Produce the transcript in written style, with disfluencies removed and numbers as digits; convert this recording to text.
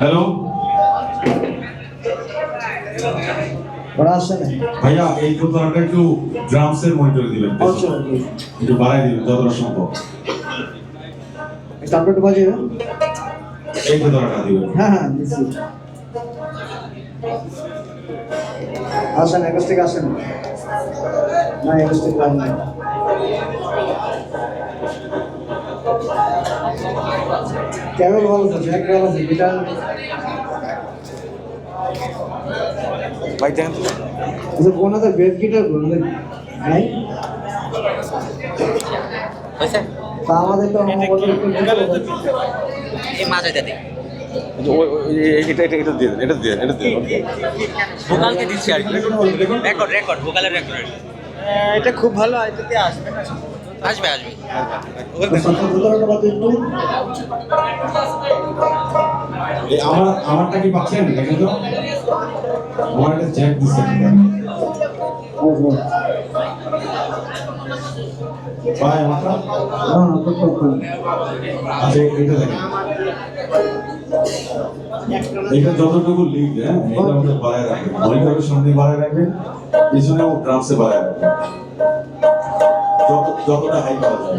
Hello ওরা আসছে না। ভাইয়া, এই দোতলাটা একটু ড্রামসের মনিটরে দিবেন, আচ্ছা একটু বাড়াই দিবেন যতটা সম্ভব। তারপর একটু বাজে। এই দোতলাটা দিবেন। হ্যাঁ হ্যাঁ দিচ্ছি। আসেন একাশ থেকে আসেন না, একাশ থেকে আসেন না। কেমন ভালো আছে, এক ভালো আছে গিটার ভাই দেখেন তো। আচ্ছা কোন আছে বেস গিটার কোন নাই হয়েছে তা আমাদের তো এই মাঝে দে এটা দিয়ে দেন, এটা দিয়ে দেন, এটা দিয়ে দেন। ভোকালকে দিচ্ছি আর কি। রেকর্ড ভোকালের রেকর্ড এটা খুব ভালো এটাতে আসবে না আসবে আসবে এই আমারটা কি পাচ্ছেন দেখেন তো? আমার একটা জ্যাক দিচ্ছে ভাই, আমারটা আচ্ছা এটা দেখেন, এটা যতটুকু লিড, হ্যাঁ এটা আমাদের বাড়ায় রাখবেন, মনিটরের সামনে বাড়ায় রাখবেন, পিছনেও ড্রামসে বাড়ায় রাখবেন, যতটা হাই পাওয়া যায়।